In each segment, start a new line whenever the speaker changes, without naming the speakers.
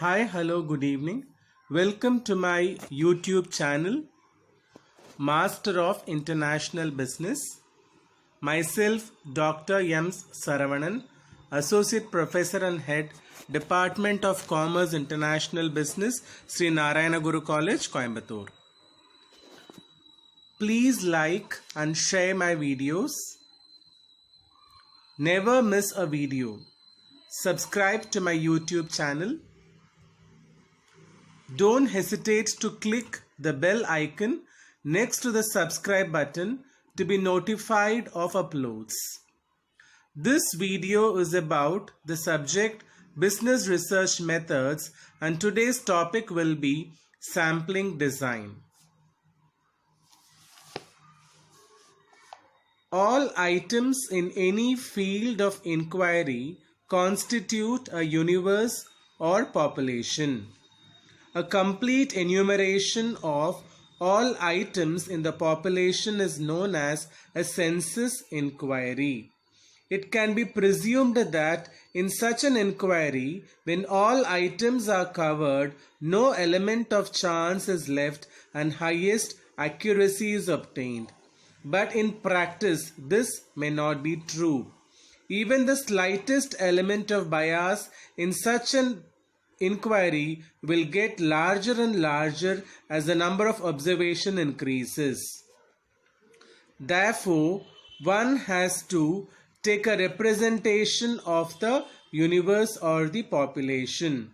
Hi, hello, good evening. Welcome to my YouTube channel, Master of International Business. Myself, Dr. M. Saravanan, Associate Professor and Head, Department of Commerce International Business, Sri Narayana Guru College, Coimbatore. Please like and share my videos. Never miss a video. Subscribe to my YouTube channel. Don't hesitate to click the bell icon next to the subscribe button to be notified of uploads. This video is about the subject business research methods, and today's topic will be sampling design. All items in any field of inquiry constitute a universe or population. A complete enumeration of all items in the population is known as a census inquiry. It can be presumed that in such an inquiry, when all items are covered, no element of chance is left and highest accuracy is obtained. But in practice, this may not be true. Even the slightest element of bias in such an inquiry will get larger and larger as the number of observation increases. Therefore, one has to take a representation of the universe or the population.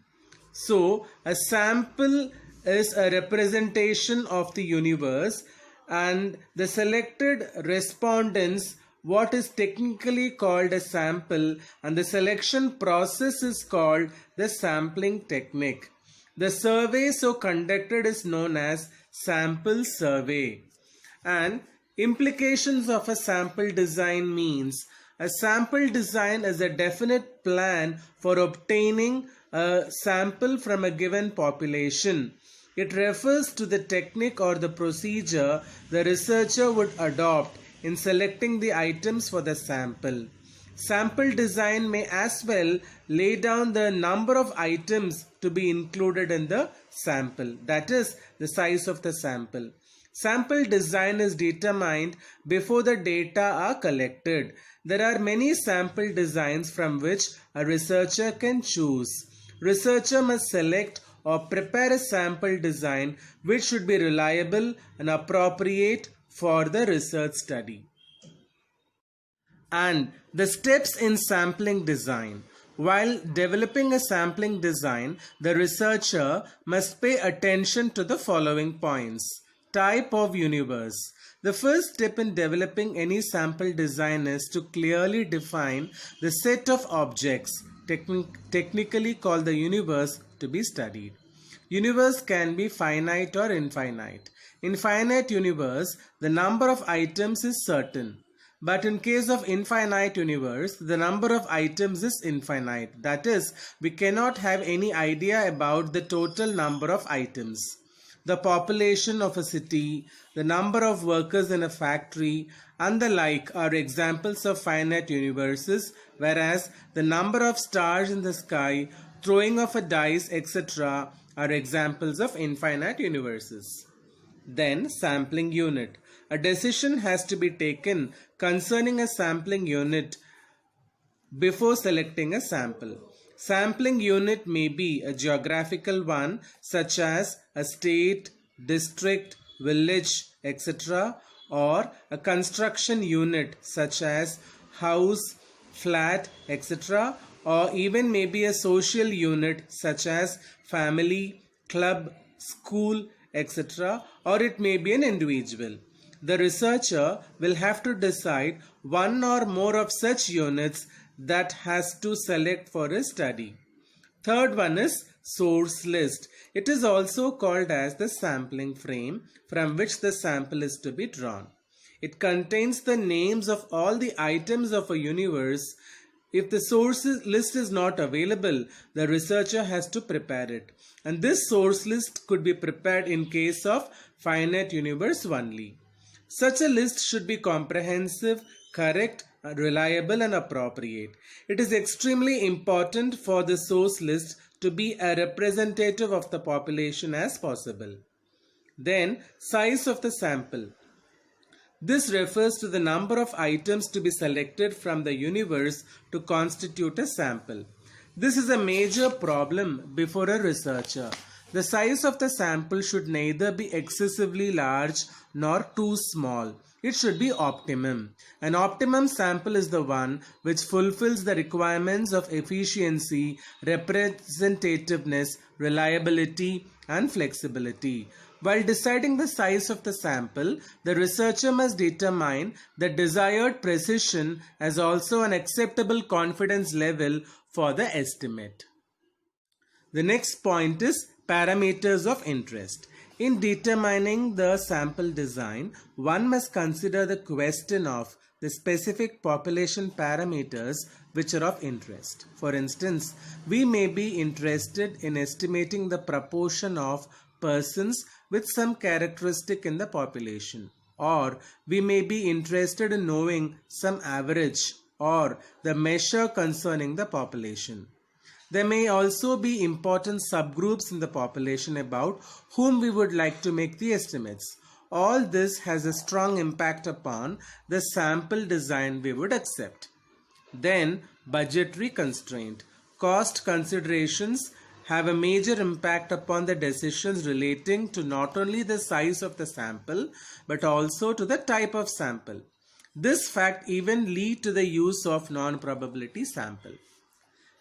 So, a sample is a representation of the universe, and the selected respondents what is technically called a sample, and the selection process is called the sampling technique. The survey so conducted is known as sample survey. And implications of a sample design means a sample design is a definite plan for obtaining a sample from a given population. It refers to the technique or the procedure the researcher would adopt in selecting the items for the sample. Sample design may as well lay down the number of items to be included in the sample, that is, the size of the sample. Sample design is determined before the data are collected. There are many sample designs from which a researcher can choose. Researcher must select or prepare a sample design which should be reliable and appropriate for the research study. And the steps in sampling design. While developing a sampling design, the researcher must pay attention to the following points. Type of universe. The first step in developing any sample design is to clearly define the set of objects, technically called the universe, to be studied. Universe can be finite or infinite. In finite universe, the number of items is certain. But in case of infinite universe, the number of items is infinite. That is, we cannot have any idea about the total number of items. The population of a city, the number of workers in a factory, and the like are examples of finite universes, whereas the number of stars in the sky, throwing of a dice, etc. are examples of infinite universes. Then, sampling unit. A decision has to be taken concerning a sampling unit before selecting a sample. Sampling unit may be a geographical one such as a state, district, village, etc. or a construction unit such as house, flat, etc. or even maybe a social unit such as family, club, school, etc. or it may be an individual. The researcher will have to decide one or more of such units that has to select for a study. Third one is source list. It is also called as the sampling frame from which the sample is to be drawn. It contains the names of all the items of a universe. If the source list is not available, the researcher has to prepare it. And this source list could be prepared in case of finite universe only. Such a list should be comprehensive, correct, reliable and appropriate. It is extremely important for the source list to be a representative of the population as possible. Then, size of the sample. This refers to the number of items to be selected from the universe to constitute a sample. This is a major problem before a researcher. The size of the sample should neither be excessively large nor too small. It should be optimum. An optimum sample is the one which fulfills the requirements of efficiency, representativeness, reliability, and flexibility. While deciding the size of the sample, the researcher must determine the desired precision as also an acceptable confidence level for the estimate. The next point is parameters of interest. In determining the sample design, one must consider the question of the specific population parameters which are of interest. For instance, we may be interested in estimating the proportion of persons with some characteristic in the population, or we may be interested in knowing some average or the measure concerning the population. There may also be important subgroups in the population about whom we would like to make the estimates. All this has a strong impact upon the sample design we would accept. Then, budgetary constraint. Cost considerations have a major impact upon the decisions relating to not only the size of the sample but also to the type of sample. This fact even leads to the use of non-probability sample.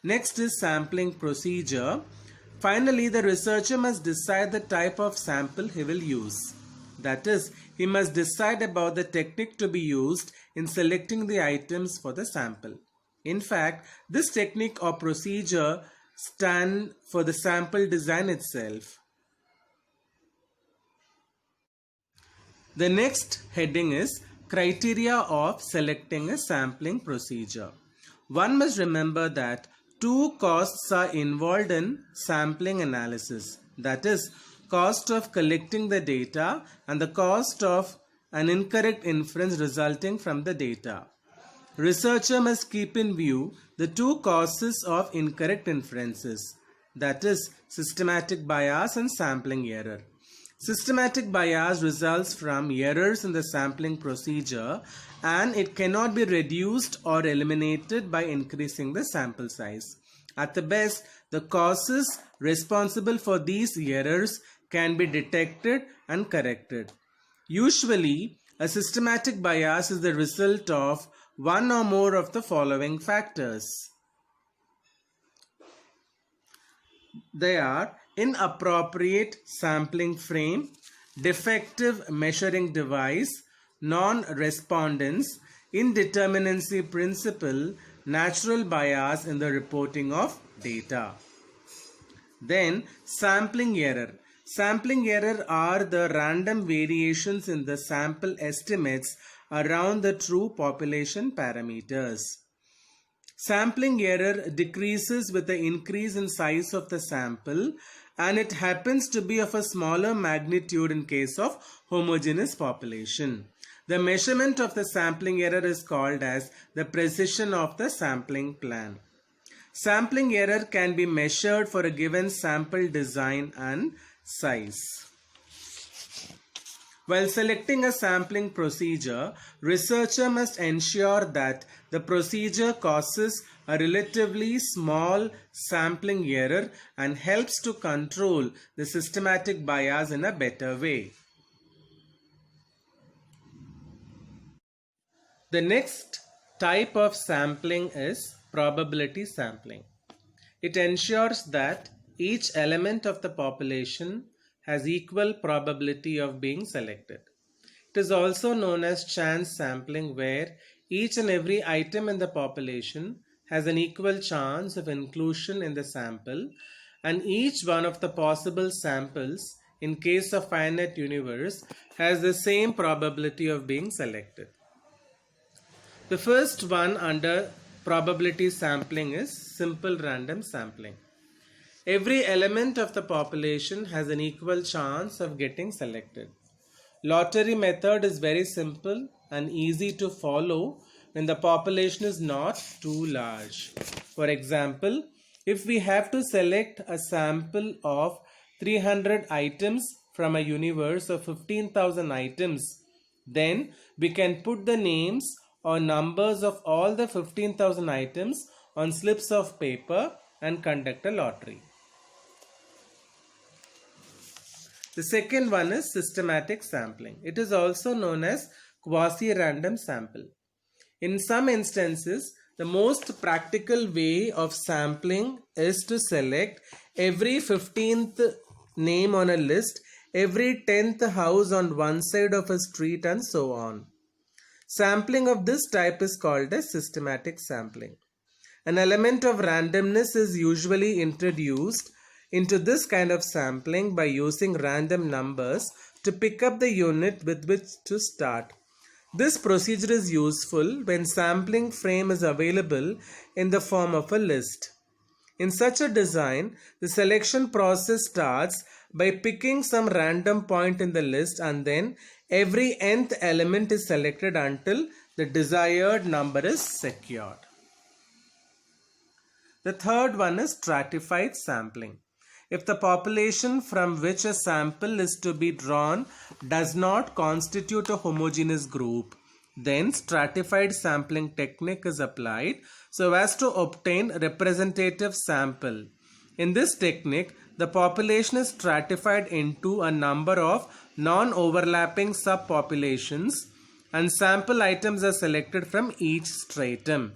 Next is sampling procedure. Finally, the researcher must decide the type of sample he will use. That is, he must decide about the technique to be used in selecting the items for the sample. In fact, this technique or procedure stands for the sample design itself. The next heading is criteria of selecting a sampling procedure. One must remember that two costs are involved in sampling analysis. That is, cost of collecting the data and the cost of an incorrect inference resulting from the data. Researcher must keep in view the two causes of incorrect inferences, that is, systematic bias and sampling error. Systematic bias results from errors in the sampling procedure and it cannot be reduced or eliminated by increasing the sample size. At the best, the causes responsible for these errors can be detected and corrected. Usually, a systematic bias is the result of one or more of the following factors. They are inappropriate sampling frame, defective measuring device, non-respondence, indeterminacy principle, natural bias in the reporting of data. Then, sampling error. Sampling error are the random variations in the sample estimates around the true population parameters. Sampling error decreases with the increase in size of the sample and it happens to be of a smaller magnitude in case of homogeneous population. The measurement of the sampling error is called as the precision of the sampling plan. Sampling error can be measured for a given sample design and size. While selecting a sampling procedure, researcher must ensure that the procedure causes a relatively small sampling error and helps to control the systematic bias in a better way. The next type of sampling is probability sampling. It ensures that each element of the population has equal probability of being selected. It is also known as chance sampling, where each and every item in the population has an equal chance of inclusion in the sample and each one of the possible samples in case of finite universe has the same probability of being selected. The first one under probability sampling is simple random sampling. Every element of the population has an equal chance of getting selected. Lottery method is very simple and easy to follow when the population is not too large. For example, If we have to select a sample of 300 items from a universe of 15,000 items, then we can put the names or numbers of all the 15,000 items on slips of paper and conduct a lottery. The second one is systematic sampling. It is also known as quasi-random sample. In some instances, the most practical way of sampling is to select every 15th name on a list, every 10th house on one side of a street, and so on. Sampling of this type is called as systematic sampling. An element of randomness is usually introduced into this kind of sampling by using random numbers to pick up the unit with which to start. This procedure is useful when sampling frame is available in the form of a list. In such a design, the selection process starts by picking some random point in the list, and then every nth element is selected until the desired number is secured. The third one is stratified sampling. If the population from which a sample is to be drawn does not constitute a homogeneous group, then stratified sampling technique is applied so as to obtain representative sample. In this technique, the population is stratified into a number of non-overlapping subpopulations and sample items are selected from each stratum.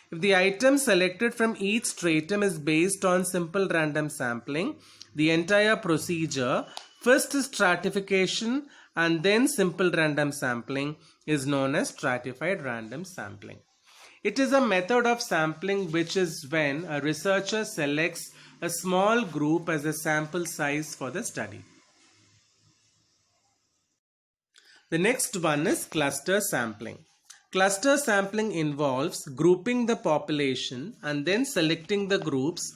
If the item selected from each stratum is based on simple random sampling, the entire procedure, first stratification and then simple random sampling, is known as stratified random sampling. It is a method of sampling which is when a researcher selects a small group as a sample size for the study. The next one is cluster sampling. Cluster sampling involves grouping the population and then selecting the groups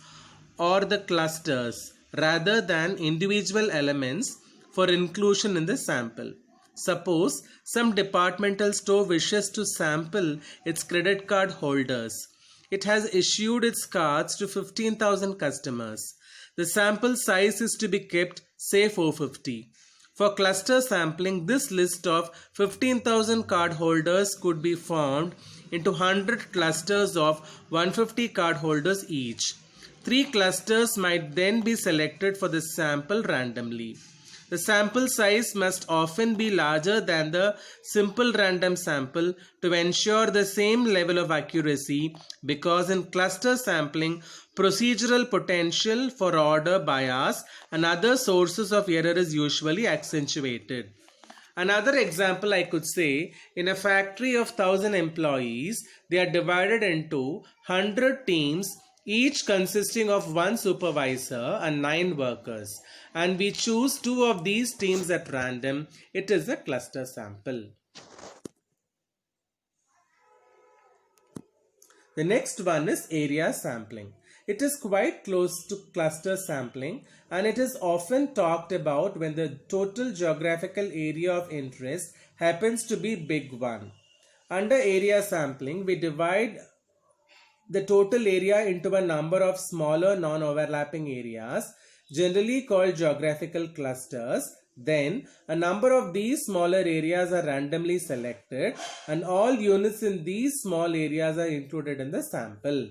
or the clusters rather than individual elements for inclusion in the sample. Suppose some departmental store wishes to sample its credit card holders. It has issued its cards to 15,000 customers. The sample size is to be kept, say, 450. For cluster sampling, this list of 15,000 card holders could be formed into 100 clusters of 150 card holders each. 3 clusters might then be selected for the sample randomly. The sample size must often be larger than the simple random sample to ensure the same level of accuracy, because in cluster sampling, procedural potential for order bias and other sources of error is usually accentuated. Another example I could say, in a factory of 1,000 employees, they are divided into 100 teams, each consisting of 1 supervisor and 9 workers, and we choose 2 of these teams at random. It is a cluster sample. The next one is area sampling. It is quite close to cluster sampling, and it is often talked about when the total geographical area of interest happens to be big one. Under area sampling, we divide the total area into a number of smaller non-overlapping areas, generally called geographical clusters. Then a number of these smaller areas are randomly selected and all units in these small areas are included in the sample.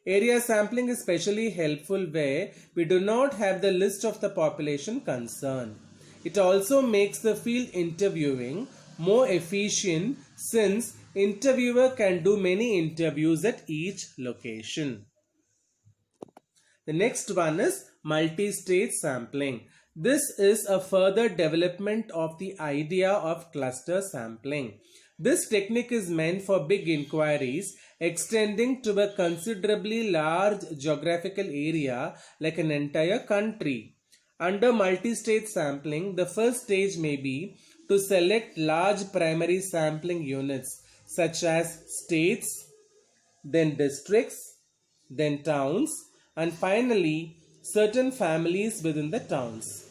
Area sampling is especially helpful where we do not have the list of the population concerned. It also makes the field interviewing more efficient, since interviewer can do many interviews at each location. The next one is multi-stage sampling. This is a further development of the idea of cluster sampling. This technique is meant for big inquiries extending to a considerably large geographical area like an entire country. Under multi-stage sampling, the first stage may be to select large primary sampling units such as states, then districts, then towns, and finally certain families within the towns.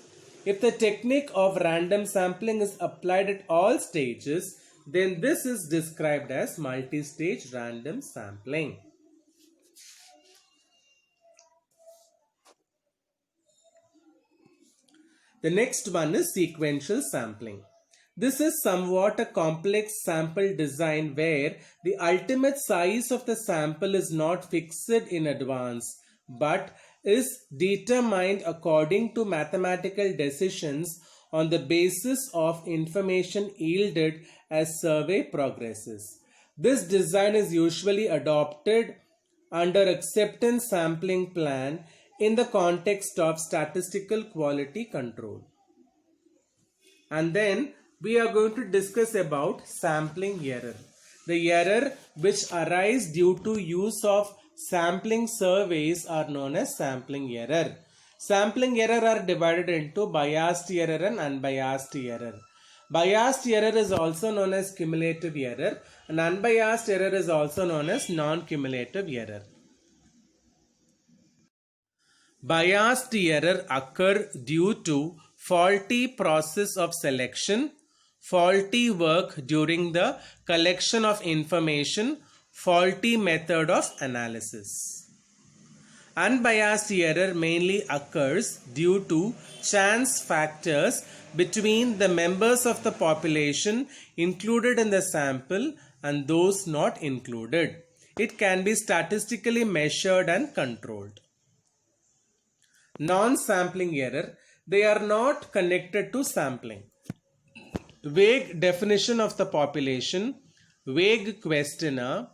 If the technique of random sampling is applied at all stages, then this is described as multi-stage random sampling. The next one is sequential sampling. This is somewhat a complex sample design where the ultimate size of the sample is not fixed in advance but is determined according to mathematical decisions on the basis of information yielded as survey progresses. This design is usually adopted under acceptance sampling plan in the context of statistical quality control. And then we are going to discuss about sampling error. The error which arise due to use of sampling surveys are known as sampling error. Sampling error are divided into biased error and unbiased error. Biased error is also known as cumulative error and unbiased error is also known as non-cumulative error. Biased error occur due to faulty process of selection, faulty work during the collection of information, faulty method of analysis. Unbiased error mainly occurs due to chance factors between the members of the population included in the sample and those not included. It can be statistically measured and controlled. Non-sampling error, they are not connected to sampling. Vague definition of the population, vague questionnaire,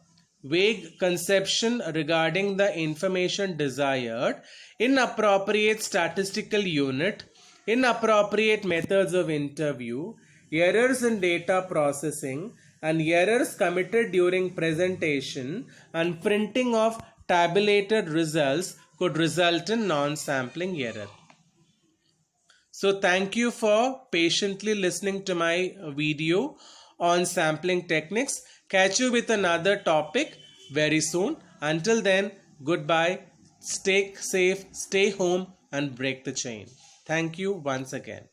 vague conception regarding the information desired, inappropriate statistical unit, inappropriate methods of interview, errors in data processing, and errors committed during presentation and printing of tabulated results could result in non-sampling error. So thank you for patiently listening to my video on sampling techniques. Catch you with another topic very soon. Until then, goodbye. Stay safe, stay home and break the chain. Thank you once again.